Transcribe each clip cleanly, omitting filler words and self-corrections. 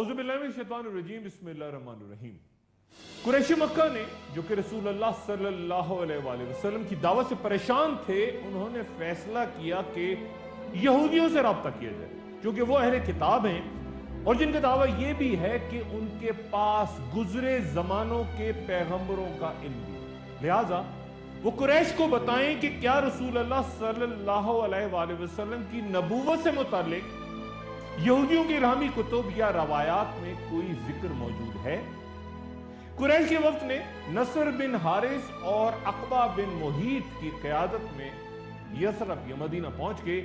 औज़ु बिल्लाहि मिनश शैतानिर रजीम, बिस्मिल्लाहिर रहमानिर रहीम। कुरैशी मक्का ने जो कि रसूल अल्लाह सल्लल्लाहु अलैहि वसल्लम की दावत से परेशान थे, उन्होंने फैसला किया कि यहूदियों से रब्ता किया जाए, क्योंकि वो अहले किताब हैं और जिनका दावा ये भी है कि उनके पास गुजरे जमानों के पैगंबरों का इल्म भी है। लिहाजा वो कुरैश को बताएं कि क्या रसूल अल्लाह सल्लल्लाहु अलैहि वसल्लम की नबूवत से मुताल्लिक यहूदियों की इल्हामी कुतुब या रवायात में कोई जिक्र मौजूद है। कुरैश के वक्त ने नसर बिन हारिस और अकबा बिन मुहीत की क़यादत में यसरब या मदीना पहुंच के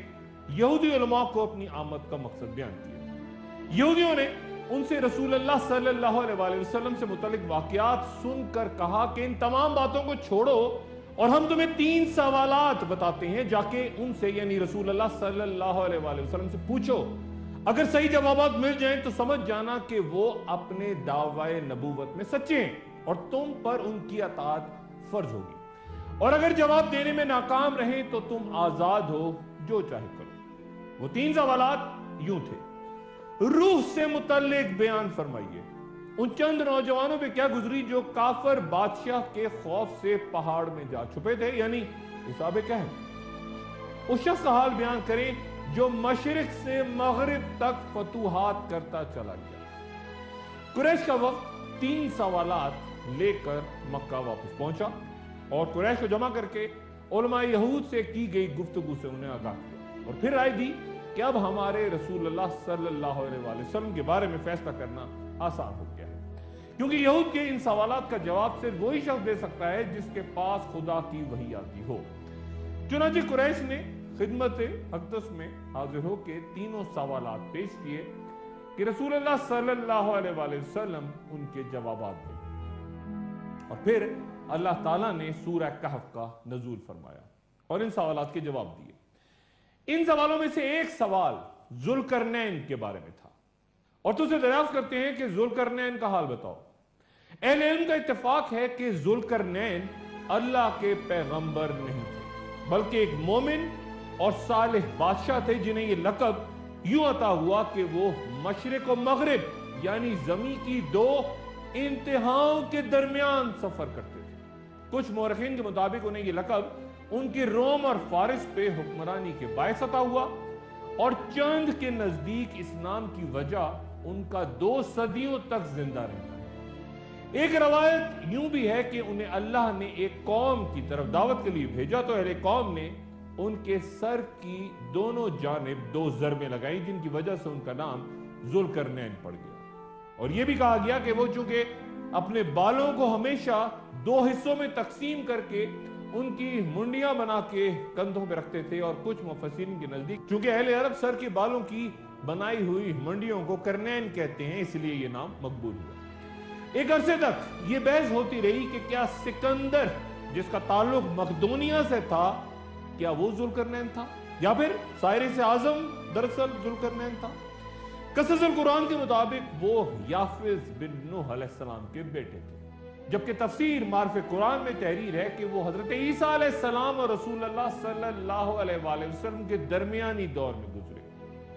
यहूदी उलमा को अपनी आमद का मकसद बयान किया। यहूदियों ने उनसे रसूल अल्लाह सल्लल्लाहु अलैहि वसल्लम से मुतल्लिक वाक़यात सुनकर कहा कि इन तमाम बातों को छोड़ो और हम तुम्हें 3 सवालात बताते हैं, जाके उनसे यानी रसूल अल्लाह सल्लल्लाहु अलैहि वसल्लम से पूछो। अगर सही जवाबात मिल जाएं तो समझ जाना कि वो अपने दावाए नबूवत में सच्चे हैं और तुम पर उनकी अताअत फर्ज होगी, और अगर जवाब देने में नाकाम रहे तो तुम आजाद हो, जो चाहे करो। वो 3 सवालात यूं थे। रूह से मुतल्लिक बयान फरमाइए, उन चंद नौजवानों पे क्या गुजरी जो काफर बादशाह के खौफ से पहाड़ में जा छुपे थे, यानी हिसाब कहफ। उस शख्स का हाल बयान करें जो मशरिक से मगरिब तक फतूहात करता चला गया। कुरैश का वक्त 3 सवालात लेकर मक्का वापस पहुंचा और कुरैश को जमा करके उलमा यहूद से की गई गुफ्तगू से उन्हें आगाह किया और फिर राय दी कि अब हमारे रसूल अल्लाह सल्लल्लाहु अलैहि वसल्लम के बारे में फैसला करना आसान हो गया है, क्योंकि यहूद के इन सवालात का जवाब सिर्फ वही शख्स दे सकता है जिसके पास खुदा की वही आती हो। चुनांचे कुरैश ने खिदमत अक़दस में हाजिर होकर तीनों सवालात पेश किए कि रसूल अल्लाह सल्लल्लाहु अलैहि वसल्लम उनके जवाबात दें, और फिर अल्लाह ताला ने सूरह कहफ का नज़ूल फरमाया और इन सवालात के जवाब दिए। इन सवालों में से एक सवाल ज़ुल्करनैन के बारे में था और तुझसे दरियाफ्त करते हैं कि ज़ुल्करनैन का हाल बताओ। अहले इल्म का इत्तेफाक है कि ज़ुल्करनैन अल्लाह के पैगंबर नहीं थे, बल्कि एक मोमिन और सालिह बादशाह थे जिन्हें यह लक़ब यूं अता हुआ कि वो मशरिक और मगरिब यानी जमीन की 2 इंतहाओं के दरमियान सफर करते थे। कुछ मौरखीन के मुताबिक उन्हें यह लक़ब उनके रोम और फारिस पे हुक्मरानी के बायस अता हुआ और चंद के नजदीक इस्लाम की वजह उनका 2 सदियों तक जिंदा रहना। एक रवायत यूं भी है कि उन्हें अल्लाह ने एक कौम की तरफ दावत के लिए भेजा तो अहले कौम ने उनके सर की दोनों जानिब 2 ज़रबें लगाई, जिनकी वजह से उनका नाम ज़ुल्करनैन पड़ गया। और यह भी कहा गया कि वो चूंकि अपने बालों को हमेशा 2 हिस्सों में तकसीम करके उनकी मुंडियां बना के कंधों पे रखते थे, और कुछ मुफस्सिरीन के नजदीक चूंकि अहले अरब सर के बालों की बनाई हुई मुंडियों को करनैन कहते हैं, इसलिए यह नाम मकबूल हुआ। एक अरसे तक यह बहस होती रही कि क्या सिकंदर जिसका ताल्लुक मकदोनिया से था, क्या वो ज़ुल्करनैन था या फिर साइरिस आज़म दरअसल ज़ुल्करनैन था। क़ससुल कुरान के मुताबिक वो याफिज बिन नूह अलैहिस्सलाम के बेटे थे, जबकि तफसीर मार्फ कुरान में तहरीर है कि वो हजरत ईसा अलैहिस्सलाम और रसूल अल्लाह सल्लल्लाहु अलैहि वसल्लम के दरमियानी दौर में गुजरे।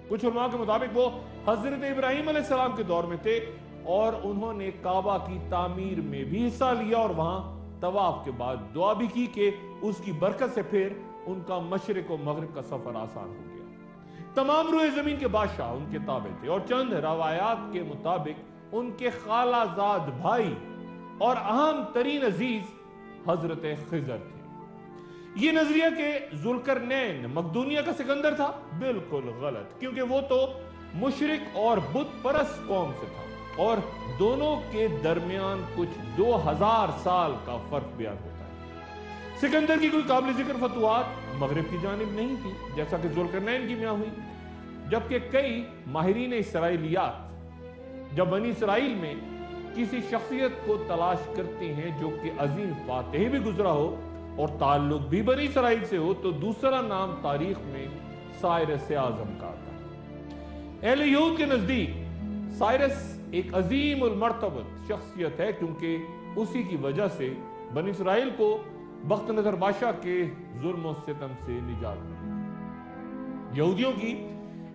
कुछ उलमा के मुताबिक वो हजरत इब्राहीम अलैहिस्सलाम के दौर में थे और उन्होंने काबा की तामीर में भी हिस्सा लिया और वहां तवाफ के बाद दुआ भी की कि उसकी बरकत से फिर उनका मशरिक और मगरिब का सफर आसान हो गया। तमाम रूए जमीन के बादशाह उनके ताबे थे और चंद रवायात के मुताबिक उनके खालाजाद भाई और अहम तरीन अजीज हजरत खिजर थे। ये नजरिया के ज़ुल्करनैन मकदूनिया का सिकंदर था बिल्कुल गलत, क्योंकि वो तो मुशरिक और बुत परस्त कौम से था और दोनों के दरमियान कुछ 2000 साल का फर्क बयान होता है। सिकंदर की कोई काबिल जिक्र फतवात मगरिब की जानिब नहीं थी, जैसा कि ज़ुल्करनैन की मियां हुई, जबकि कई माहिरीन इसराइलियात जब बनी इसराइल में किसी शख्सियत को तलाश करते हैं जो कि अजीम फातेह भी गुजरा हो और ताल्लुक भी बनी इसराइल से हो, तो दूसरा नाम तारीख में साइरस आज़म का आता है। अहले यहूद के नजदीक साइरस एक अजीम उल मर्तबत शख्सियत है, क्योंकि उसी की वजह से बनी इसराइल को बख्त नजर बादशाह के जुल्म और सितम से निजात मिली। यहूदियों की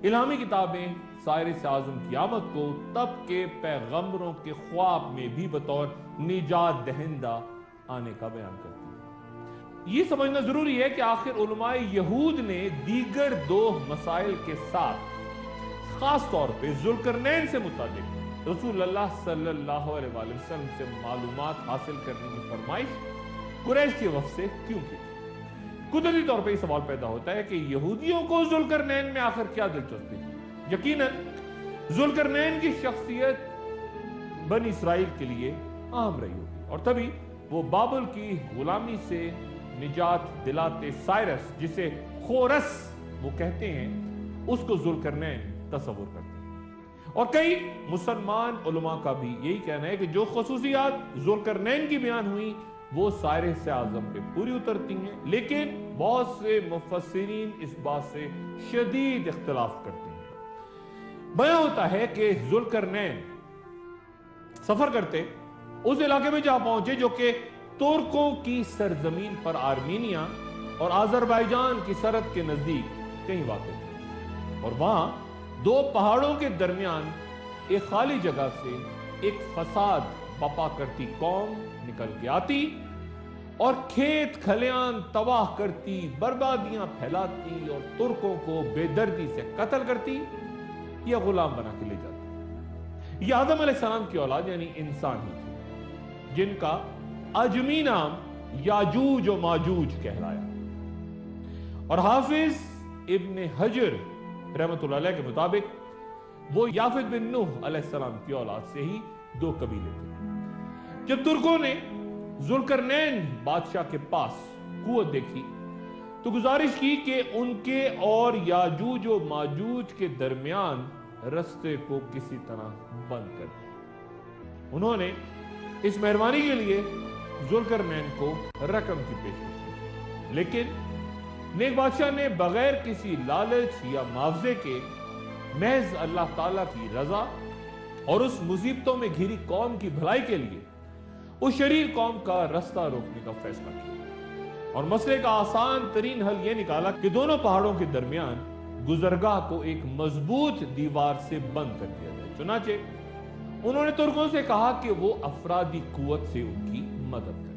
الہامی کتابیں سائرس اعظم کی آمد کو تب کے پیغمبروں کے خواب میں بھی بطور نجات دہندہ آنے کا بیان کرتی ہے۔ یہ سمجھنا ضروری ہے کہ آخر علماء یہود نے دیگر دو مسائل کے ساتھ خاص طور پہ ذوالقرنین سے متعلق رسول اللہ صلی اللہ علیہ وآلہ وسلم سے معلومات حاصل کرنے کی فرمائش قریش کے وفد سے کیوں کی؟ قدرتی طور پہ یہ سوال پیدا ہوتا ہے کہ یہودیوں کو ذوالقرنین میں آخر کیا دلچسپی تھی؟ یقیناً ذوالقرنین کی شخصیت بنی اسرائیل کے لیے اہم رہی ہوگی، اور تبھی وہ بابل کی غلامی سے نجات دلاتے سائرس، جسے خورس وہ کہتے ہیں، اس کو ذوالقرنین تصور کرتے ہیں۔ اور کئی مسلمان علماء کا بھی یہی کہنا ہے کہ جو خصوصیات ذوالقرنین کی بیان ہوئی وہ سائرس اعظم پہ پوری اترتی ہیں، لیکن بہت سے مفسرین اس بات سے شدید اختلاف کرتے ہیں۔ بیان ہوتا ہے کہ ذوالقرنین سفر کرتے اس علاقے میں جا پہنچے جو کہ ترکوں کی سرزمین پر آرمینیا اور آذربائیجان کی سرحد کے نزدیک کہیں واقع تھے، اور وہاں دو پہاڑوں کے درمیان ایک خالی جگہ سے ایک فساد بپا کرتی قوم نکل کے آتی اور کھیت کھلیان تباہ کرتی، بربادیاں پھیلاتی اور ترکوں کو بے دردی سے قتل کرتی یا غلام بنا کے لے جاتی۔ یہ آدم علیہ السلام کی اولاد یعنی انسان ہی تھی، جن کا اجمی نام یاجوج و ماجوج کہلایا، اور حافظ ابن حجر رحمت اللہ علیہ کے مطابق وہ یافت بن نوح علیہ السلام کی اولاد سے ہی دو قبیلے تھے۔ جب ترکوں نے ذوالقرنین بادشاہ کے پاس قوت دیکھی تو گزارش کی کہ ان کے اور یاجوج و ماجوج کے درمیان رستے کو کسی طرح بند کر دیا۔ انہوں نے اس مہربانی کے لیے ذوالقرنین کو رقم کی پیشکش کی، لیکن نیک بادشاہ نے بغیر کسی لالچ یا معاوضے کے محض اللہ تعالیٰ کی رضا اور اس مصیبتوں میں گھری قوم کی بھلائی کے لیے اس شریر قوم کا رستہ روکنے کا فیصلہ کیا، اور مسئلے کا آسان ترین حل یہ نکالا کہ دونوں پہاڑوں کے درمیان گزرگاہ کو ایک مضبوط دیوار سے بند کر دیا جائے۔ چنانچہ انہوں نے ترکوں سے کہا کہ وہ افرادی قوت سے ان کی مدد کریں۔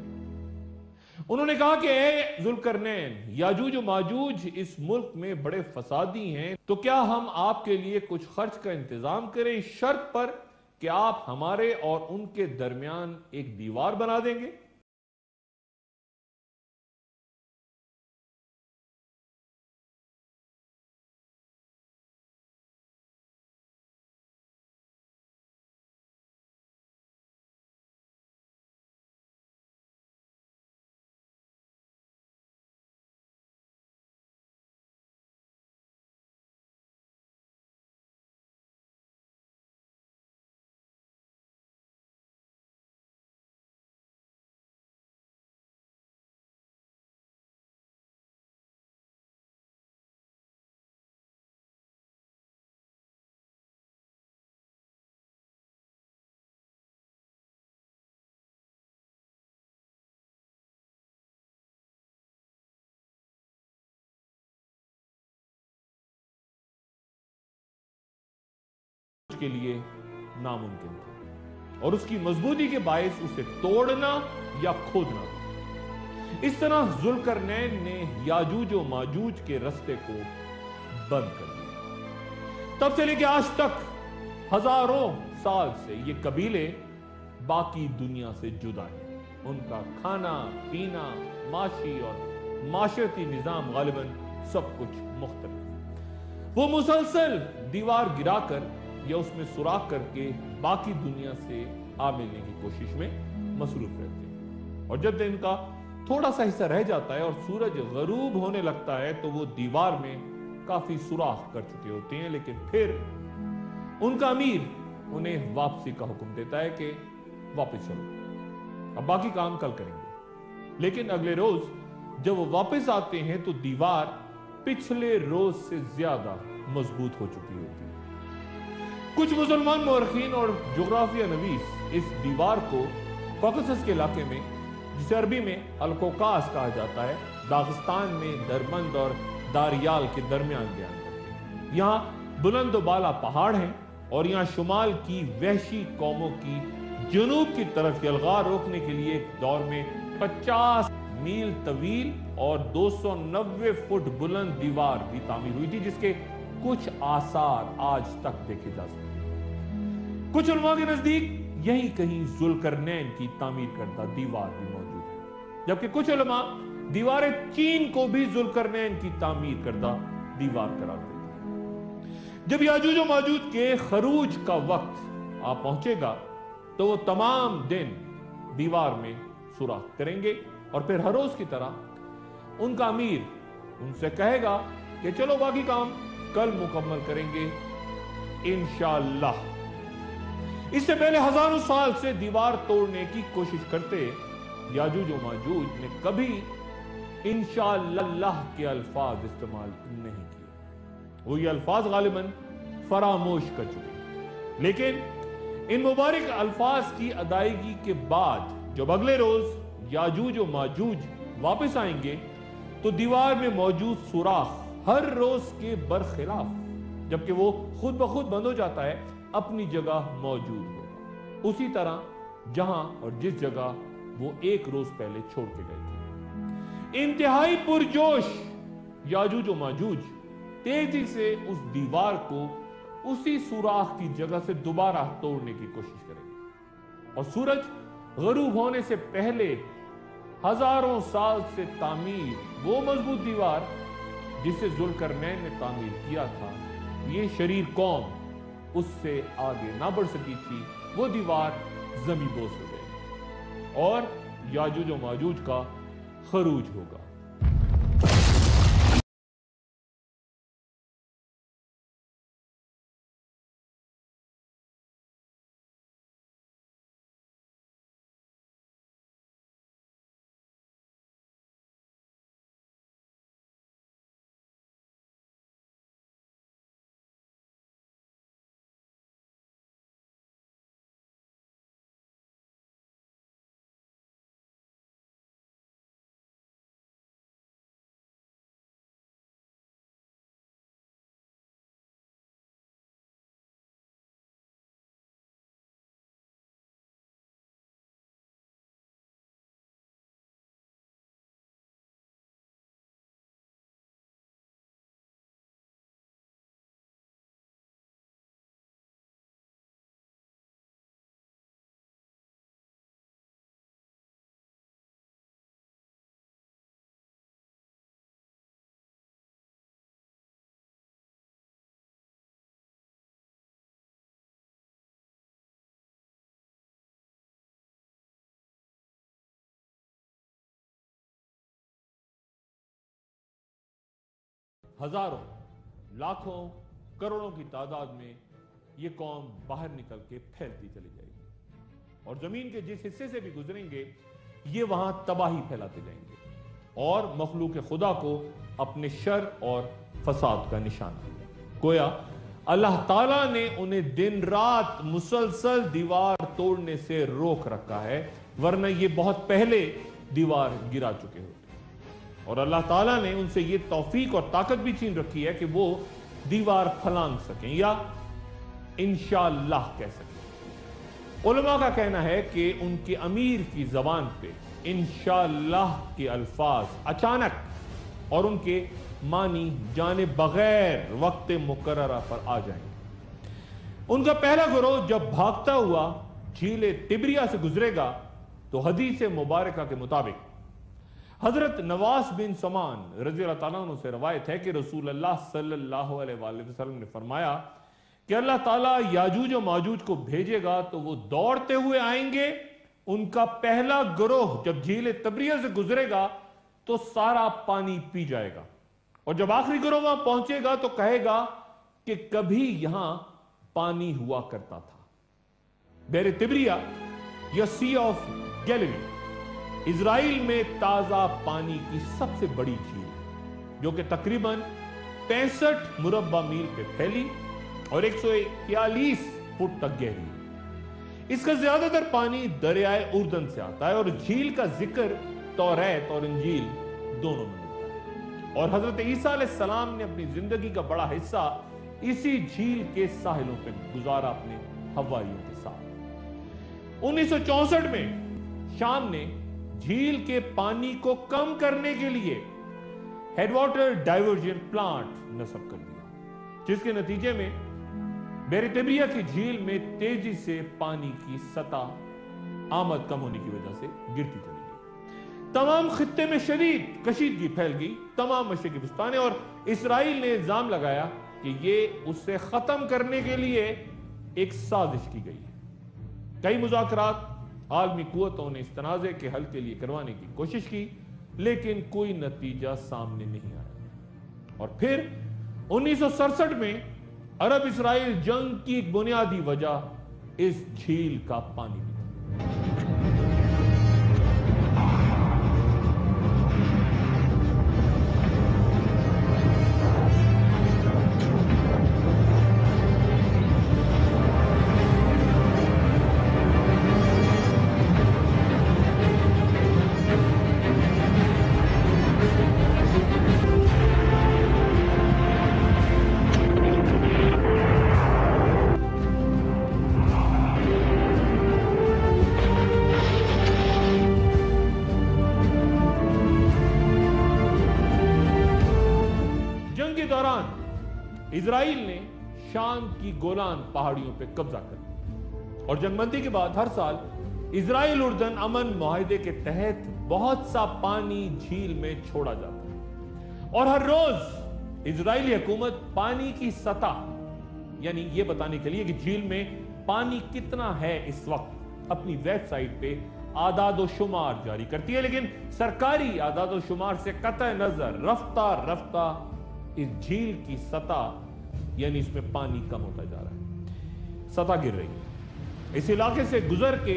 انہوں نے کہا کہ اے ذوالقرنین، یاجوج و ماجوج اس ملک میں بڑے فسادی ہیں، تو کیا ہم آپ کے لیے کچھ خرچ کا انتظام کریں اس شرط پر کہ آپ ہمارے اور ان کے درمیان ایک دیوار بنا دیں گے؟ کے لیے ناممکن تھا، اور اس کی مضبوطی کے باعث اسے توڑنا یا کھودنا تھا۔ اس طرح ذوالقرنین نے یاجوج و ماجوج کے رستے کو بند کر دیا۔ تب سے لے کے آج تک ہزاروں سال سے یہ قبیلے باقی دنیا سے جدا ہیں۔ ان کا کھانا پینا، معاشی اور معاشرتی نظام غالباً سب کچھ مختلف۔ وہ مسلسل دیوار گرا کر یا اس میں سوراخ کر کے باقی دنیا سے آ ملنے کی کوشش میں مصروف رہتے ہیں، اور جب ان کا تھوڑا سا حصہ رہ جاتا ہے اور سورج غروب ہونے لگتا ہے تو وہ دیوار میں کافی سوراخ کر چکے ہوتے ہیں، لیکن پھر ان کا امیر انہیں واپسی کا حکم دیتا ہے کہ واپس چلو، اب باقی کام کل کریں گے۔ لیکن اگلے روز جب وہ واپس آتے ہیں تو دیوار پچھلے روز سے زیادہ مضبوط ہو چکی ہوتی ہے۔ کچھ مسلمان مورخین اور جغرافیہ نویس اس دیوار کو کوکسس کے علاقے میں، جسے عربی میں الکوکاس کہا جاتا ہے، داغستان میں دربند اور داریال کے درمیان بیان کرتے ہیں۔ یہاں बुलंद बाला पहाड़ हैं और यहाँ शुमाल की वहशी कौमों की जनूब की तरफ यलगार रोकने के लिए एक दौर में 50 मील तवील और 290 फुट बुलंद दीवार भी तामीर हुई थी, जिसके कुछ आसार आज तक देखे जा सकते हैं। कुछ उलमा के नजदीक यहीं कहीं जुल्करनैन की तामीर करदा दीवार भी मौजूद है, जबकि कुछ उलमा दीवार चीन को भी जुल्करनैन की तामीर करदा दीवार करार देते हैं। जब याजूज और माजूज के खरूज का वक्त आ पहुंचेगा तो वो तमाम दिन दीवार में सुराख करेंगे और फिर हर रोज की तरह उनका अमीर उनसे कहेगा कि चलो बाकी काम कल मुकम्मल करेंगे इंशाअल्लाह। इससे पहले हजारों साल से दीवार तोड़ने की कोशिश करते याजूज और माजूज ने कभी इंशाअल्लाह के अल्फाज इस्तेमाल नहीं किए। वो ये अल्फाज गालिबन फरामोश कर चुके, लेकिन इन मुबारक अल्फाज की अदायगी के बाद जब अगले रोज याजूज और माजूज वापस आएंगे तो दीवार में मौजूद सुराख हर रोज के बरखिलाफ, जबकि वो खुद ब खुद बंद हो जाता है, अपनी जगह मौजूद होगा, उसी तरह जहां और जिस जगह वो एक रोज पहले छोड़ के गए थे। इंतहाई पुरजोश याजूज और माजूज तेजी से उस दीवार को उसी सुराख की जगह से दोबारा तोड़ने की कोशिश करेंगे और सूरज गरूब होने से पहले हजारों साल से तामीर वो मजबूत दीवार जिसे जुल्करनैन ने तामीर किया था, ये शरीर कौम उससे आगे ना बढ़ सकी थी, वो दीवार जमींदोज हो गई और याजूज और माजूज का खरूज होगा। हजारों लाखों करोड़ों की तादाद में ये कौम बाहर निकल के फैलती चली जाएगी और जमीन के जिस हिस्से से भी गुजरेंगे ये वहां तबाही फैलाते जाएंगे और मखलूक खुदा को अपने शर और फसाद का निशाना। गोया अल्लाह ताला ने उन्हें दिन रात मुसलसल दीवार तोड़ने से रोक रखा है, वरना ये बहुत पहले दीवार गिरा चुके होते और अल्लाह ताला ने उनसे ये तौफीक और ताकत भी छीन रखी है कि वो दीवार फलांग सकें या इंशाअल्लाह कह सकें। उलमा का कहना है कि उनके अमीर की जबान पे इंशाअल्लाह के अल्फाज अचानक और उनके मानी जाने बगैर वक्त मुकर्ररा पर आ जाएंगे। उनका पहला गिरोह जब भागता हुआ झील तिब्रिया से गुजरेगा तो हदीस मुबारका के मुताबिक हजरत नवास बिन समान रज़ी अल्लाह ताला अन्हु से रवायत है कि रसूलुल्लाह सल्लल्लाहु अलैहि वसल्लम ने फरमाया कि अल्लाह ताला याजूज और माजूज को भेजेगा तो वो दौड़ते हुए आएंगे। उनका पहला गिरोह जब झील तिब्रिया से गुजरेगा तो सारा पानी पी जाएगा और जब आखिरी गिरोह वहां पहुंचेगा तो कहेगा कि कभी यहां पानी हुआ करता था। बहरे तिब्रिया या सी ऑफ गैलिली इजराइल में ताजा पानी की सबसे बड़ी झील जो कि तकरीबन 65 मुरब्बा मील पे फैली और 141 फुट तक गहरी। इसका ज्यादातर पानी दरियाए उर्दन से आता है और झील का जिक्र तौरात और इंजील दोनों में मिलता है और हजरत ईसा अलैहिस्सलाम ने अपनी जिंदगी का बड़ा हिस्सा इसी झील के साहिलों पे गुजारा अपने हवारियों के साथ। 1964 में शाम ने झील के पानी को कम करने के लिए हेडवाटर डाइवर्जन प्लांट नस्ब कर दिया, जिसके नतीजे में बेरिटेबिया की झील में तेजी से पानी की सतह आमद कम होने की वजह से गिरती चली गई। तमाम खित्ते में शदीद कशीदगी फैल गई। तमाम मशरकी बिस्ताने और इसराइल ने इल्जाम लगाया कि ये उससे खत्म करने के लिए एक साजिश की गई है। कई मुज़ाकरात आलमी कुव्वतों ने इस तनाज़े के हल के लिए करवाने की कोशिश की, लेकिन कोई नतीजा सामने नहीं आया। और फिर 1967 में अरब इसराइल जंग की एक बुनियादी वजह इस झील का पानी भी था। इजराइल ने शाम की गोलान पहाड़ियों पर कब्जा कर लिया और जंगबंदी के बाद हर साल इजराइल उर्दन अमन मुआहिदे के तहत बहुत सा पानी झील में छोड़ा जाता है और हर रोज इजरायली हुकूमत पानी की सतह यानी यह बताने के लिए कि झील में पानी कितना है इस वक्त अपनी वेबसाइट पे आदाद व शुमार जारी करती है, लेकिन सरकारी आदाद व शुमार से कतई नजर रफ्ता रफ्ता इस झील की सतह यानी इसमें पानी कम होता जा रहा है, सतह गिर रही है। इस इलाके से गुजर के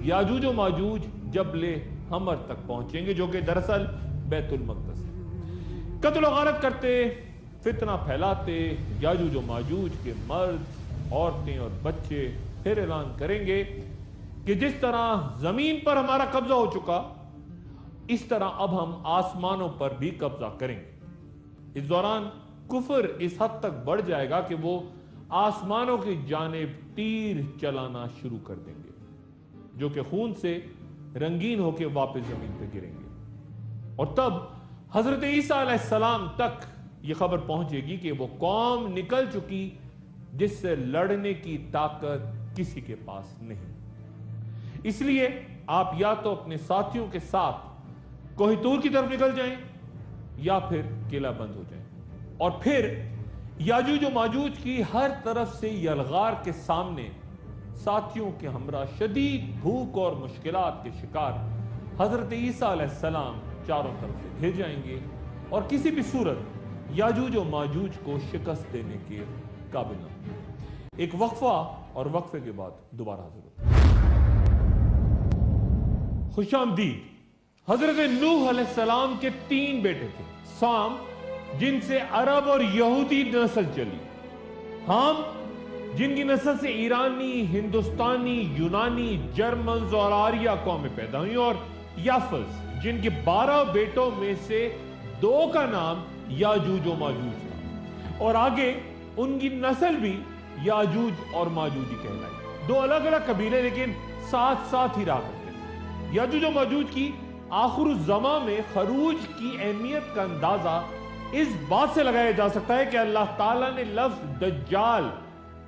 याजूज व माजूज जबले हमर तक पहुंचेंगे, जो कि दरअसल बैतुल मक़दस है। कत्ल व गारत करते, फितना फैलाते याजूज व माजूज के मर्द, औरतें और बच्चे फिर ऐलान करेंगे कि जिस तरह जमीन पर हमारा कब्जा हो चुका, इस तरह अब हम आसमानों पर भी कब्जा करेंगे। इस दौरान कुफर इस हद तक बढ़ जाएगा कि वो आसमानों की जानिब तीर चलाना शुरू कर देंगे, जो कि खून से रंगीन होकर वापस जमीन पर गिरेंगे। और तब हजरत ईसा अलैहिस्सलाम तक ये खबर पहुंचेगी कि वो कौम निकल चुकी जिससे लड़ने की ताकत किसी के पास नहीं। इसलिए आप या तो अपने साथियों के साथ कोहितूर की तरफ निकल जाएं या फिर किला बंद हो जाएं और फिर याजूज व माजूज की हर तरफ से यलगार के सामने साथियों के हमरा शदीद भूख और मुश्किलात के शिकार हजरत ईसा अलैहिस्सलाम चारों तरफ से घिर जाएंगे और किसी भी सूरत याजूज व माजूज को शिकस्त देने के काबिल न। एक वक्फा और वक्फे के बाद दोबारा हाजिर होते हैं। खुशामदीद। हजरत नूह अलैहिस्सलाम के 3 बेटे थे, साम जिनसे अरब और यहूदी नस्ल चली, हाम जिनकी नस्ल से ईरानी, हिंदुस्तानी, यूनानी, जर्मन और आर्या कौमें पैदा हुई, और याफज जिनके 12 बेटों में से 2 का नाम याजूज और माजूज था और आगे उनकी नस्ल भी याजूज और माजूजी कहलाई। 2 अलग अलग कबीले लेकिन साथ साथ ही रहा करते थे। याजूज और माजूज की आखिर ज़मा में खरूज की अहमियत का अंदाजा इस बात से लगाया जा सकता है कि अल्लाह ताला ने लफ्ज दज्जाल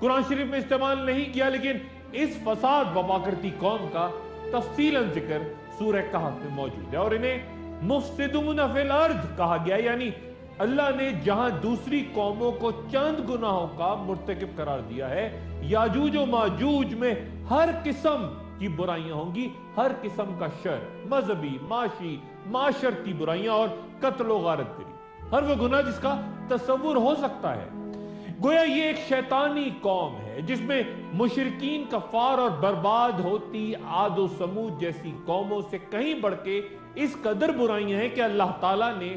कुरान शरीफ में इस्तेमाल नहीं किया, लेकिन इस फसाद वबा करती कौम का तफसीलन जिक्र सूरह कहफ में मौजूद है और इन्हें मुफ्सिदून फिल अर्द कहा गया, यानी अल्लाह ने जहां दूसरी कौमों को चंद गुनाहों का मुर्तकिब करार दिया है, याजूज और माजूज में हर किस्म की बुराइयां होंगी, हर किस्म का शर, मजहबी, माशी, माशरती बुराइयां और कत्ल व गारत करी, हर वो गुनाह जिसका तस्वुर हो सकता है। गोया ये एक शैतानी कौम है जिसमें मुशरिकीन, कफार और बर्बाद होती आद व समूद जैसी कौमों से कहीं बढ़ के इस कदर बुराइयां हैं कि अल्लाह ताला ने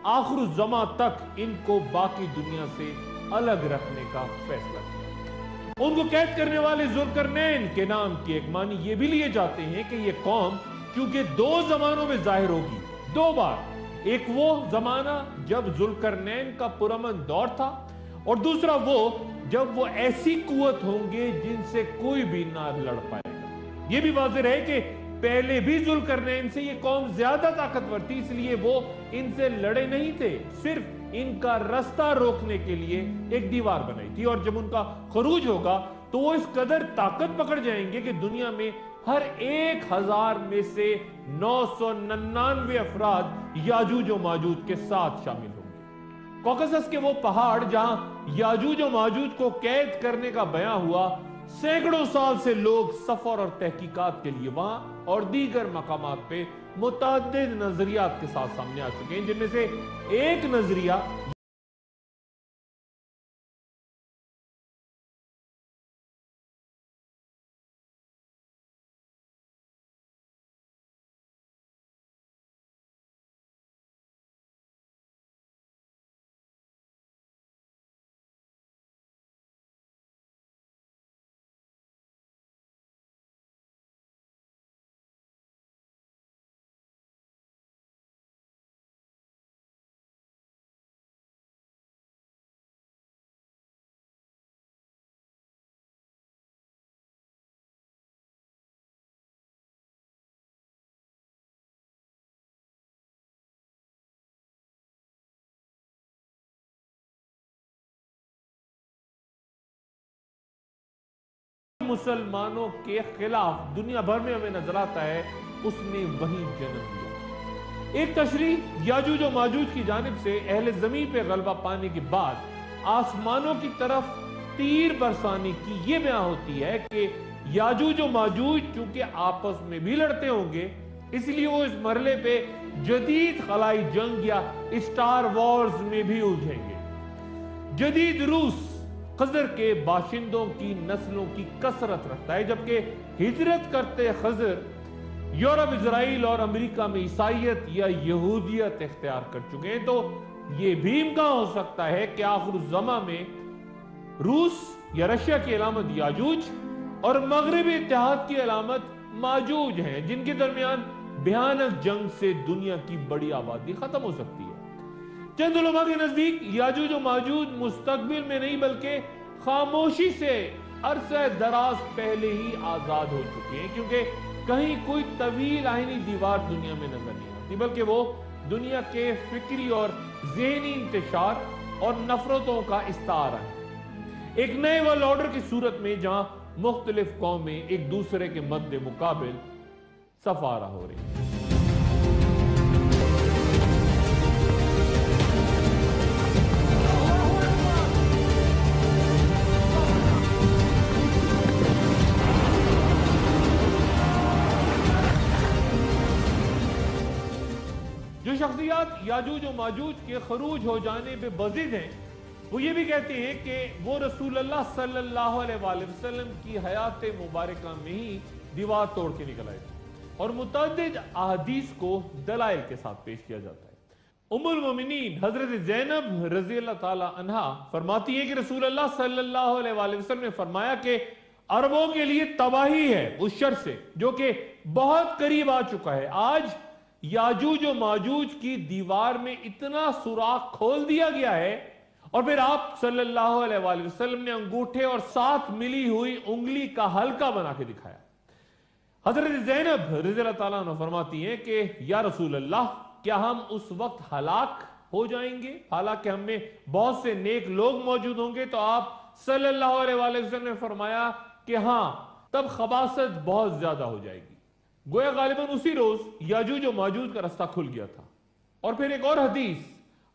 आखिर ज़मा तक इनको बाकी दुनिया से अलग रखने का फैसला किया। उनको कैद करने वाले जुल्करनैन के नाम की एक मानी ये भी लिए जाते हैं कि ये कौम क्योंकि 2 जमानों में जाहिर होगी, 2 बार। एक वो जमाना जब जुल्करनैन का पुरअमन दौर था اور دوسرا وہ جب وہ ایسی قوت ہوں گے جن سے کوئی بھی نہ لڑ پائے گا۔ یہ بھی واضح ہے کہ پہلے بھی ذل کرنین سے یہ قوم زیادہ طاقتور تھی، اس لیے وہ ان سے لڑے نہیں تھے، صرف ان کا رستہ روکنے کے لیے ایک دیوار بنائی تھی۔ اور جب ان کا خروج ہوگا تو وہ اس قدر طاقت پکڑ جائیں گے کہ دنیا میں ہر 1000 میں سے 999 افراد یاجوج و ماجوج کے ساتھ شامل ہوں گے۔ کوکسس کے وہ پہاڑ جہاں یاجوج و ماجوج کو قید کرنے کا بیان ہوا، سینکڑوں سال سے لوگ سفر اور تحقیقات کے لیے وہاں اور دیگر مقامات پہ متعدد نظریات کے ساتھ سامنے آ چکے ہیں، جن میں سے ایک نظریہ مسلمانوں کے خلاف دنیا بھر میں ہمیں نظر آتا ہے، اس نے وہی جنم لیا۔ ایک تشریح یاجوج و ماجوج کی جانب سے اہل زمین پہ غلبہ پانے کے بعد آسمانوں کی طرف تیر برسانے کی یہ بیان ہوتی ہے کہ یاجوج و ماجوج چونکہ آپس میں بھی لڑتے ہوں گے، اس لیے وہ اس مرحلے پہ جدید خلائی جنگ یا اسٹار وارز میں بھی الجھیں گے۔ جدید روس خضر کے باشندوں کی نسلوں کی کثرت رکھتا ہے، جبکہ ہجرت کرتے خضر یورپ، اسرائیل اور امریکہ میں عیسائیت یا یہودیت اختیار کر چکے ہیں۔ تو یہ بھی امکان ہو سکتا ہے کہ آخر الزماں میں روس یا رشیا کی علامت یاجوج اور مغربی اتحاد کی علامت ماجوج ہیں، جن کے درمیان بھیانک جنگ سے دنیا کی بڑی آبادی ختم ہو سکتی ہے۔ چند علماء کے نزدیک یاجوج و ماجوج مستقبل میں نہیں بلکہ خاموشی سے عرصہ دراز پہلے ہی آزاد ہو چکے ہیں، کیونکہ کہیں کوئی طویل آہنی دیوار دنیا میں نظر نہیں آتی، بلکہ وہ دنیا کے فکری اور ذہنی انتشار اور نفرتوں کا استعارہ ہے، ایک نئے ورلڈ آرڈر کی صورت میں جہاں مختلف قومیں ایک دوسرے کے مد مقابل سفارہ ہو رہی ہیں۔ جو شخصیات یاجوج و ماجوج کے خروج ہو جانے پہ بضد ہیں، وہ یہ بھی کہتے ہیں کہ وہ رسول اللہ صلی اللہ علیہ وآلہ وسلم کی حیات مبارکہ میں ہی دیوار توڑ کے نکل آئے تھے، اور متعدد احادیث کو دلائل کے ساتھ پیش کیا جاتا ہے۔ ام المومنین حضرت زینب رضی اللہ تعالی عنہا فرماتی ہے کہ رسول اللہ صلی اللہ علیہ وآلہ وسلم نے فرمایا کہ عربوں کے لیے تباہی ہے اس شر سے جو کہ بہت قریب آ چکا ہے۔ آج یاجوج و ماجوج کی دیوار میں اتنا سوراخ کھول دیا گیا ہے، اور پھر آپ صلی اللہ علیہ وآلہ وسلم نے انگوٹھے اور ساتھ ملی ہوئی انگلی کا حلقہ بنا کے دکھایا۔ حضرت زینب رضی اللہ تعالیٰ عنہ فرماتی ہیں کہ یا رسول اللہ، کیا ہم اس وقت ہلاک ہو جائیں گے؟ حالانکہ ہم میں بہت سے نیک لوگ موجود ہوں گے۔ تو آپ صلی اللہ علیہ وآلہ وسلم نے فرمایا کہ ہاں، تب خباثت بہت زیادہ ہو جائے گی۔ گویا غالباً اسی روز یاجوج و ماجوج کا رستہ کھل گیا تھا۔ اور پھر ایک اور حدیث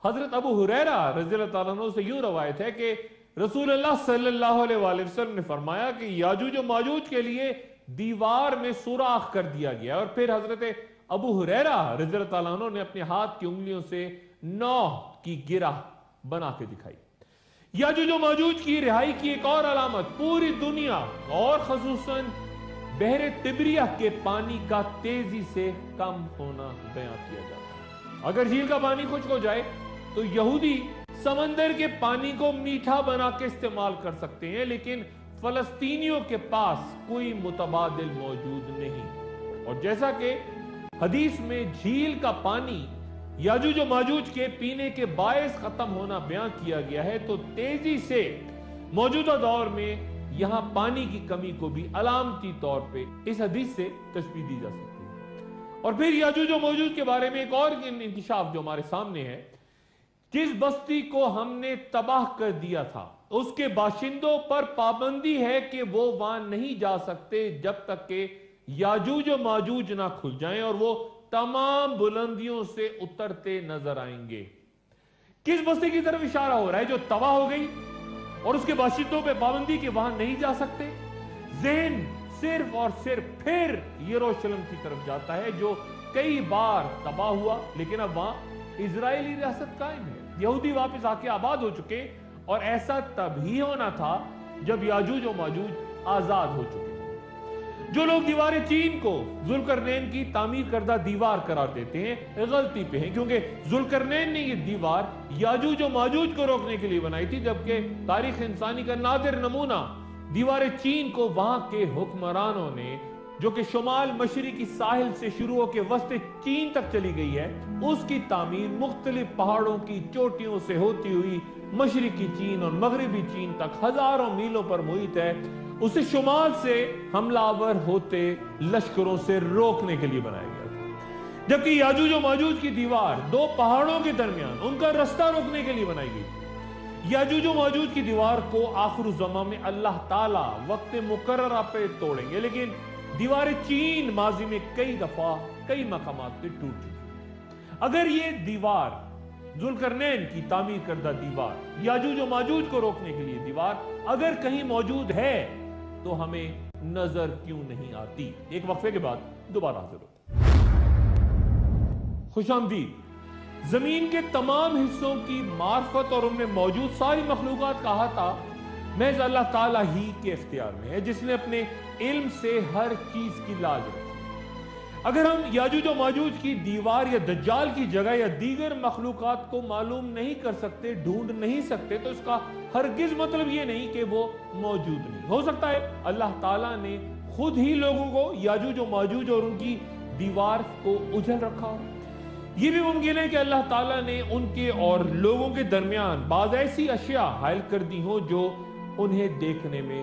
حضرت ابو ہریرہ رضی اللہ تعالیٰ عنہ سے یوں روایت ہے کہ رسول اللہ صلی اللہ علیہ وآلہ وسلم نے فرمایا کہ یاجوج و ماجوج کے لیے دیوار میں سوراخ کر دیا گیا، اور پھر حضرت ابو ہریرہ رضی اللہ تعالیٰ عنہ نے اپنے ہاتھ کی انگلیوں سے 9 کی گرہ بنا کے دکھائی۔ یاجوج و ماجوج کی رہائی کی ایک اور علامت پوری دنیا اور خصوصاً بحر تبریہ کے پانی کا تیزی سے کم ہونا بیان کیا جاتا ہے۔ اگر جھیل کا پانی خشک ہو جائے تو یہودی سمندر کے پانی کو میٹھا بنا کے استعمال کر سکتے ہیں، لیکن فلسطینیوں کے پاس کوئی متبادل موجود نہیں۔ اور جیسا کہ حدیث میں جھیل کا پانی याजूज और माजूज के पीने के बायस खत्म होना बयान किया गया है, तो तेजी से मौजूदा दौर में यहां पानी की कमी को भी अलामती तौर पे इस हदीस से तशबीह दी जा सकती है। और फिर याजूज और माजूज के बारे में एक और इंकिशाफ जो हमारे सामने है, जिस बस्ती को हमने तबाह कर दिया था उसके बाशिंदों पर पाबंदी है कि वो वहां नहीं जा सकते जब तक कि याजूज और माजूज ना खुल जाएं और वो तमाम बुलंदियों से उतरते नजर आएंगे। किस बस्ती की तरफ इशारा हो रहा है जो तबाह हो गई और उसके बाशिंदों पे पाबंदी कि वहां नहीं जा सकते? ज़हन सिर्फ और सिर्फ फिर यरूशलेम की तरफ जाता है जो कई बार तबाह हुआ, लेकिन अब वहां इजरायली रियासत कायम है, यहूदी वापस आके आबाद हो चुके, और ऐसा तभी होना था जब याजूज और माजूज आजाद हो चुके। जो लोग दीवार चीन को जुल्करनैन की तामीर करदा दीवार करार देते हैं, गलती पे हैं, क्योंकि जुल्करनैन ने ये दीवार याजूज और माजूज को रोकने के लिए बनाई थी, जबकि तारीख इंसानी का नादिर नमूना दीवार चीन को वहां के हुक्मरानों ने, जो कि शुमाल मशरिकी साहिल से शुरू होकर वस्ते चीन तक चली गई है, उसकी तामीर मुख्तलिफ पहाड़ों की चोटियों से होती हुई मशरिकी चीन और मगरबी चीन तक हजारों मीलों पर मुहित है, उसे शुमाल से हमलावर होते लश्करों से रोकने के लिए बनाया गया था। जबकि याजूज और माजूज की दीवार दो पहाड़ों के दरमियान उनका रास्ता रोकने के लिए बनाई गई थी। याजूज और माजूज की दीवार को आखिर ज़मां में अल्लाह ताला वक्त मुकर्ररा पे तोड़ेंगे, लेकिन दीवार चीन माजी में कई दफा कई मकामात पे टूट चुकी। अगर ये दीवार जुल्करनैन की तामीर करदा दीवार, याजूज और माजूज को रोकने के लिए दीवार अगर कहीं मौजूद है तो हमें नजर क्यों नहीं आती? एक वक्फे के बाद दोबारा हाजिर होते हैं। खुशामदीद। जमीन के तमाम हिस्सों की मार्फत और उनमें मौजूद सारी मखलूकात का अहाता महज अल्लाह ताला ही के इख्तियार में है, जिसने अपने इल्म से हर चीज की लाज रखी। अगर हम याजूज और माजूज की दीवार या दज्जाल की जगह या दीगर मखलूकात को मालूम नहीं कर सकते, ढूंढ नहीं सकते, तो इसका हरगिज मतलब ये नहीं कि वो मौजूद नहीं हो सकता है। अल्लाह ताला ने खुद ही लोगों को याजूज और माजूज और उनकी दीवार को उजल रखा हो। यह भी मुमकिन है कि अल्लाह ताला ने उनके और लोगों के दरमियान बाज़ ऐसी अशिया हायल कर दी हो जो उन्हें देखने में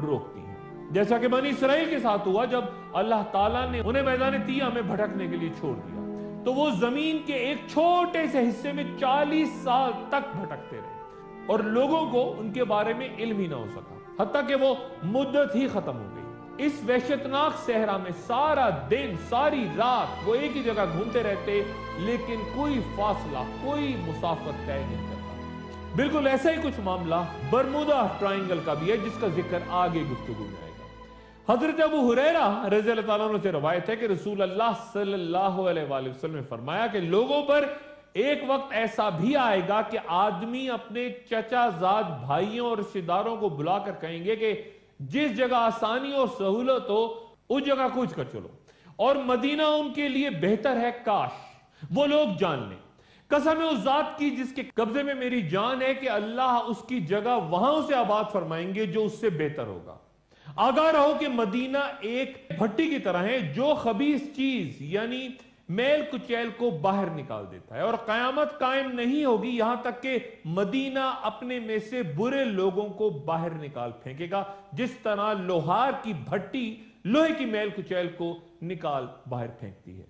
रोकती हैं, जैसा कि बनी इसराइल के साथ हुआ जब अल्लाह ताला ने उन्हें मैदान तिया में भटकने के लिए छोड़ दिया, तो वो जमीन के एक छोटे से हिस्से में 40 साल तक भटकते रहे और लोगों को उनके बारे में इल्म ही ना हो सका, हत्ता कि वो मुद्दत ही खत्म हो गई। इस वहशतनाक सहरा में सारा दिन सारी रात वो एक ही जगह घूमते रहते, लेकिन कोई फासला कोई मुसाफत तय नहीं करता। बिल्कुल ऐसा ही कुछ मामला बरमुदा ट्रायंगल का भी है, जिसका जिक्र आगे गुफ्तगू में आएगा। हजरत अबू हुरैरा रज़ी अल्लाह तआला अन्हु से रवायत है कि रसूल अल्लाह सल्लल्लाहु अलैहि वसल्लम ने फरमाया कि लोगों पर एक वक्त ऐसा भी आएगा कि आदमी अपने चचाजाद भाइयों और रिश्तेदारों को बुलाकर कहेंगे कि जिस जगह आसानी और सहूलत हो उस जगह कूच कर चलो, और मदीना उनके लिए बेहतर है, काश वो लोग जान लें। कसम है उस जात की जिसके कब्जे में मेरी जान है कि अल्लाह उसकी जगह वहां उसे आबाद फरमाएंगे जो उससे बेहतर होगा। आगाह रहो कि मदीना एक भट्टी की तरह है जो खबीस चीज यानी मेल कुचैल को बाहर निकाल देता है, और कयामत कायम नहीं होगी यहां तक कि मदीना अपने में से बुरे लोगों को बाहर निकाल फेंकेगा, जिस तरह लोहार की भट्टी लोहे की मेल कुचैल को निकाल बाहर फेंकती है।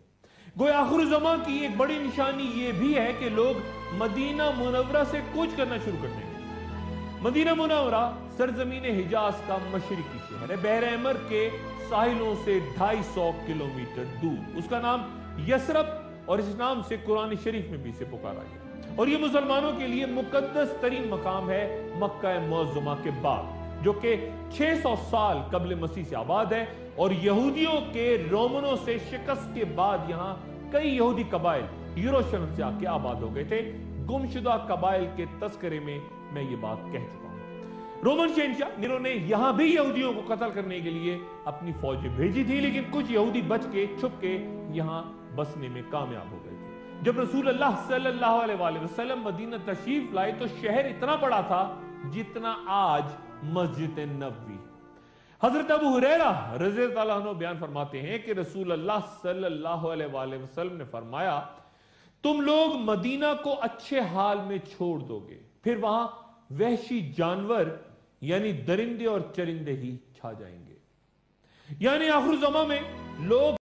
गोया आखिर ज़मां की एक बड़ी निशानी यह भी है कि लोग मदीना मुनव्वरा से कूच करना शुरू कर देंगे। मदीना मुनव्वरा सरजमीन हिजाज का मशरिकी शहर है, बहर अहमर के साहिलों से 250 किलोमीटर दूर। उसका नाम यसरब और इस नाम से कुरान शरीफ में भी इसे पुकारा गया, और यह मुसलमानों के लिए मुकद्दस तरीन मकाम है मक्का मुअज़्ज़मा के बाद, जो कि 600 साल कबल मसीह से आबाद है, और यहूदियों के रोमनों से शिकस्त के बाद यहां कई यहूदी कबाइल यरूशलेम से आके आबाद हो गए थे। गुमशुदा कबाइल के तस्करे में मैं ये बात कह चुका हूं। रोमन शहंशाह नीरो ने यहां भी यहूदियों को कत्ल करने के लिए अपनी फौजें भेजी थी, लेकिन कुछ यहूदी बच के छुप के यहां बसने में कामयाब हो गए थे। जब रसूल अल्लाह सल्लल्लाहु अलैहि वसल्लम मदीना तशरीफ लाए तो शहर इतना बड़ा था जितना आज मस्जिद नबवी। हजरत अबू हुरैरा रज़ी अल्लाह अन्हु बयान फरमाते हैं कि रसूल अल्लाह सल्लल्लाहु अलैहि वसल्लम ने फरमाया, تم لوگ مدینہ کو اچھے حال میں چھوڑ دو گے، پھر وہاں وحشی جانور یعنی درندے اور چرندے ہی چھا جائیں گے۔ یعنی آخر الزماں میں لوگ